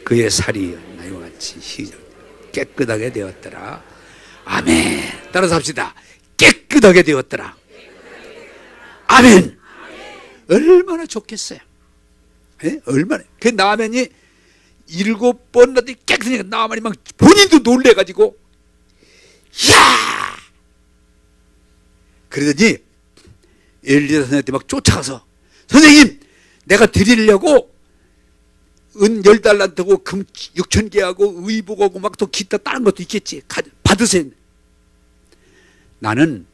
그의 살이 나와 같이 깨끗하게 되었더라. 아멘. 따라서 합시다. 깨끗하게 되었더라. 아멘. 얼마나 좋겠어요. 예? 얼마나. 그 나면이 7번 나더니 깨끗하니까 나만이 막 본인도 놀래가지고 야 그러더니 엘리야 선생님한테 막 쫓아가서 선생님 내가 드리려고 은 10달란트고 금 6,000개하고 의복하고 막 또 기타 다른 것도 있겠지 받으세요. 나는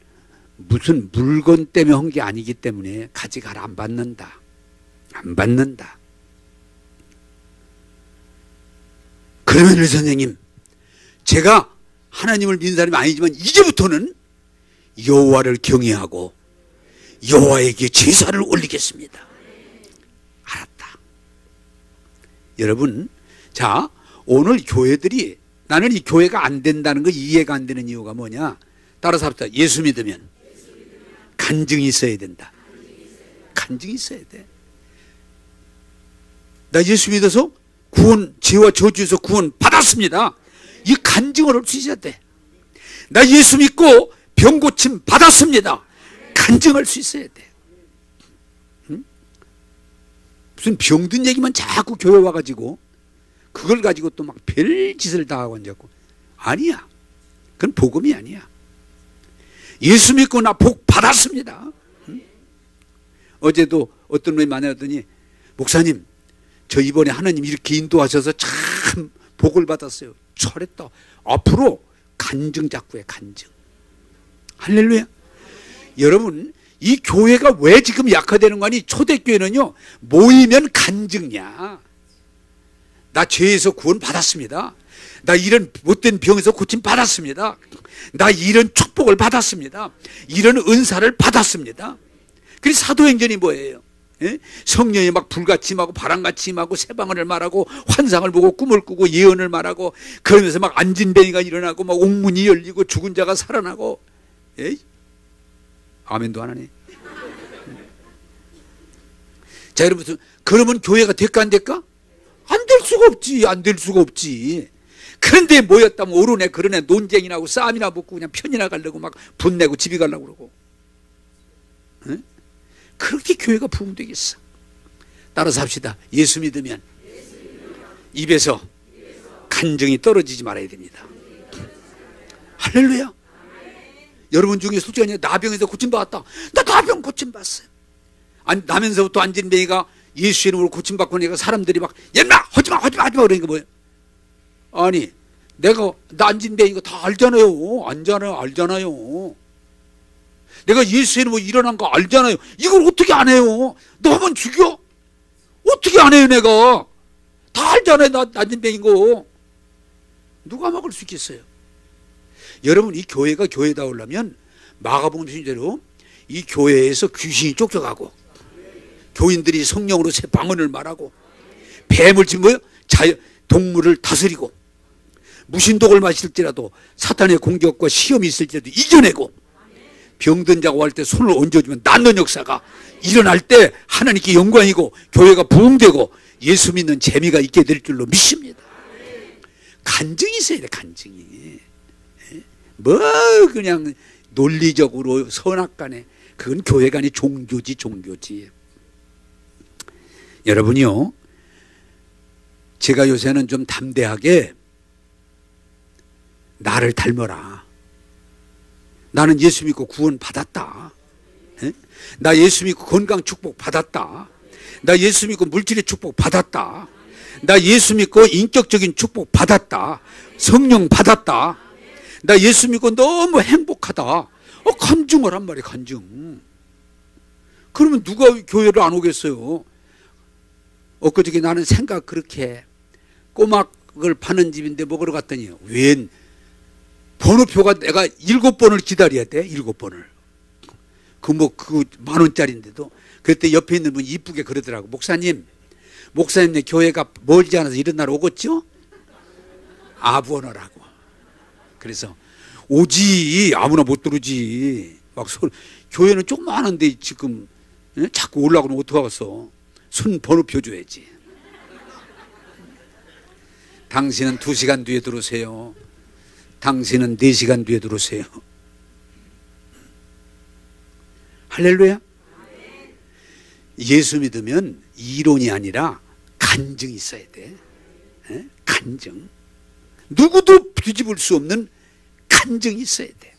무슨 물건 때문에 한 게 아니기 때문에 가져가라. 안 받는다. 안 받는다. 그러면 우리 선생님 제가 하나님을 믿는 사람이 아니지만 이제부터는 여호와를 경외하고 여호와에게 제사를 올리겠습니다. 알았다. 여러분 자 오늘 교회들이 나는 이 교회가 안 된다는 거 이해가 안 되는 이유가 뭐냐. 따라서 합시다. 예수 믿으면 간증이 있어야 된다. 간증이 있어야 돼. 나 예수 믿어서 구원 죄와 저주에서 구원 받았습니다. 이 간증을 할 수 있어야 돼. 나 예수 믿고 병 고침 받았습니다. 간증할 수 있어야 돼. 응? 무슨 병든 얘기만 자꾸 교회 와가지고 그걸 가지고 또 막 별짓을 다 하고 앉았고 아니야. 그건 복음이 아니야. 예수 믿고 나 복 받았습니다. 응? 어제도 어떤 분이 만나더니 목사님 저 이번에 하나님 이렇게 인도하셔서 참 복을 받았어요. 잘했다. 앞으로 간증 자꾸 해. 간증. 할렐루야. 여러분 이 교회가 왜 지금 약화되는 거 아니. 초대교회는요 모이면 간증이야. 나 죄에서 구원 받았습니다. 나 이런 못된 병에서 고침 받았습니다. 나 이런 축복을 받았습니다. 이런 은사를 받았습니다. 그래서 사도행전이 뭐예요? 예? 성령이 막 불같이 임하고 바람같이 임하고 새방언을 말하고 환상을 보고 꿈을 꾸고 예언을 말하고 그러면서 막 안진뱅이가 일어나고 막 옥문이 열리고 죽은 자가 살아나고. 에이? 아멘도 안 하네. 자, 여러분, 그러면 교회가 될까 안 될까? 안 될 수가 없지. 안 될 수가 없지. 그런데 모였다면 오르네 그러네 논쟁이나 하고 싸움이나 붙고 그냥 편이나 가려고 막 분내고 집이 가려고 그러고. 에? 그렇게 교회가 부흥되겠어. 따라서 합시다. 예수 믿으면 입에서 간증이 떨어지지 말아야 됩니다. 할렐루야. 여러분 중에 솔직히 나병에서 고침받았다. 나 나병 고침받았어요. 아니, 나면서부터 안진뱅이가 예수 이름으로 고침받고 내가 사람들이 막 얘마 하지마 그러니까 뭐예요? 아니, 내가 나 안진뱅이가 다 알잖아요. 알잖아요. 내가 예수 이름으로 일어난 거 알잖아요. 이걸 어떻게 안 해요? 너 한번 죽여? 어떻게 안 해요, 내가? 다 알잖아요, 나 안진뱅인 거. 누가 막을 수 있겠어요? 여러분, 이 교회가 교회다우려면 마가복음 순대로 이 교회에서 귀신이 쫓겨가고 교인들이 성령으로 새 방언을 말하고 뱀을 진 거예요? 동물을 다스리고 무신독을 마실지라도 사탄의 공격과 시험이 있을지라도 이겨내고 병든 자가 할 때 손을 얹어주면 낫는 역사가 일어날 때 하나님께 영광이고 교회가 부흥되고 예수 믿는 재미가 있게 될 줄로 믿습니다. 간증이 있어야 돼. 간증이. 뭐 그냥 논리적으로 선악간에 그건 교회가 아니 종교지. 여러분이요, 제가 요새는 좀 담대하게 나를 닮아라. 나는 예수 믿고 구원 받았다. 나 예수 믿고 건강 축복 받았다. 나 예수 믿고 물질의 축복 받았다. 나 예수 믿고 인격적인 축복 받았다. 성령 받았다. 나 예수 믿고 너무 행복하다. 간증을 한 말이야, 간증. 그러면 누가 교회를 안 오겠어요? 엊그저께 나는 생각 그렇게 꼬막을 파는 집인데 먹으러 갔더니 웬 번호표가 내가 7번을 기다려야 돼. 7번을. 그 10,000원짜리인데도. 그때 옆에 있는 분이 이쁘게 그러더라고. 목사님 교회가 멀지 않아서 이런 날 오겠죠? 아부원어라고. 그래서 오지. 아무나 못 들어오지. 교회는 조그마한데 지금 자꾸 올라가면 어떡하겠어. 손 번호표 줘야지. 당신은 2시간 뒤에 들어오세요. 당신은 4시간 뒤에 들어오세요. 할렐루야. 예수 믿으면 이론이 아니라 간증이 있어야 돼. 간증. 누구도 뒤집을 수 없는 간증이 있어야 돼.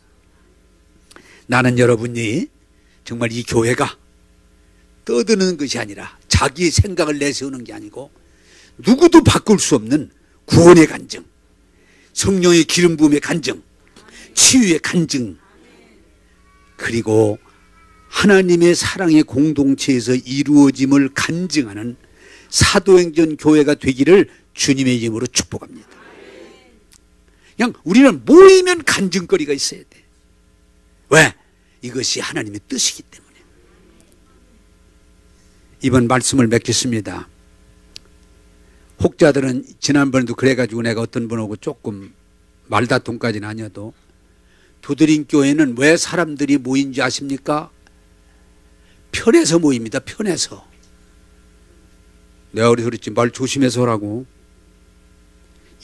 나는 여러분이 정말 이 교회가 떠드는 것이 아니라 자기의 생각을 내세우는 게 아니고 누구도 바꿀 수 없는 구원의 간증, 성령의 기름 부음의 간증, 치유의 간증, 그리고 하나님의 사랑의 공동체에서 이루어짐을 간증하는 사도행전 교회가 되기를 주님의 이름으로 축복합니다. 그냥 우리는 모이면 간증거리가 있어야 돼. 왜? 이것이 하나님의 뜻이기 때문에. 이번 말씀을 맺겠습니다. 혹자들은 지난번에도 그래가지고 내가 어떤 분하고 조금 말다툼까지는 아니어도 두드림 교회는 왜 사람들이 모인지 아십니까? 편해서 모입니다. 편해서. 내가 그랬지 말 조심해서 하라고.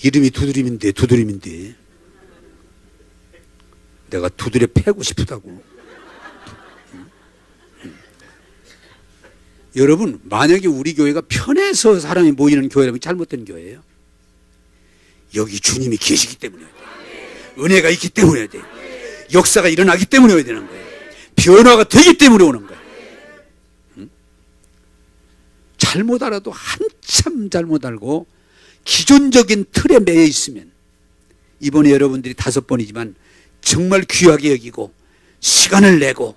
이름이 두드림인데 내가 두드려 패고 싶다고. 여러분, 만약에 우리 교회가 편해서 사람이 모이는 교회라면 잘못된 교회예요. 여기 주님이 계시기 때문이어야 돼. 은혜가 있기 때문이어야 돼. 역사가 일어나기 때문에 오야 되는 거예요. 변화가 되기 때문에 오는 거예요. 잘못 알아도 한참 잘못 알고 기존적인 틀에 매여 있으면, 이번에 여러분들이 5번이지만 정말 귀하게 여기고 시간을 내고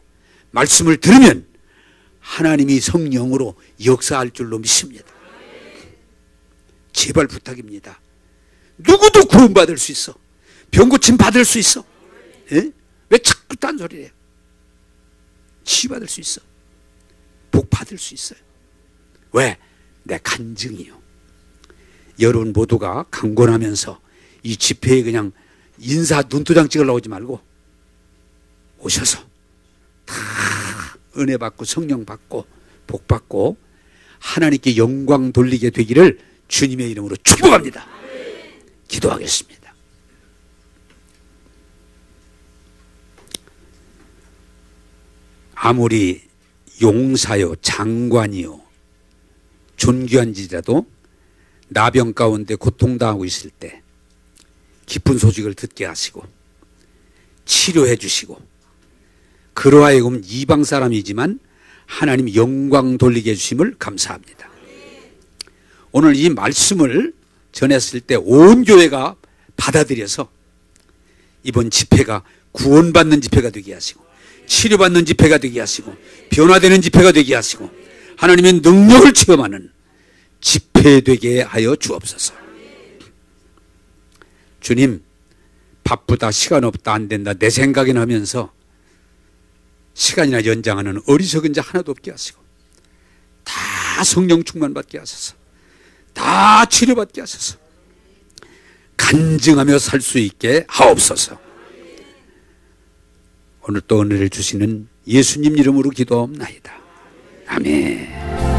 말씀을 들으면 하나님이 성령으로 역사할 줄로 믿습니다. 제발 부탁입니다. 누구도 구원받을 수 있어. 병고침 받을 수 있어. 예? 왜 자꾸 딴소리를 해요? 치유받을 수 있어. 복 받을 수 있어요. 왜? 내 간증이요. 여러분 모두가 강권하면서 이 집회에 그냥 인사 눈도장 찍으려고 오지 말고 오셔서 다 은혜 받고 성령 받고 복 받고 하나님께 영광 돌리게 되기를 주님의 이름으로 축복합니다. 기도하겠습니다. 아무리 용사요 장관이요 존귀한지라도 나병 가운데 고통당하고 있을 때 기쁜 소식을 듣게 하시고 치료해 주시고 그러하여금 이방 사람이지만 하나님 영광 돌리게 해주심을 감사합니다. 오늘 이 말씀을 전했을 때 온 교회가 받아들여서 이번 집회가 구원받는 집회가 되게 하시고 치료받는 집회가 되게 하시고 변화되는 집회가 되게 하시고 하나님의 능력을 체험하는 집회 되게 하여 주옵소서. 주님, 바쁘다, 시간 없다, 안 된다, 내 생각이나 하면서 시간이나 연장하는 어리석은 자 하나도 없게 하시고 다 성령 충만 받게 하소서. 다 치료받게 하소서. 간증하며 살 수 있게 하옵소서. 오늘 또 은혜를 주시는 예수님 이름으로 기도하옵나이다. 아멘.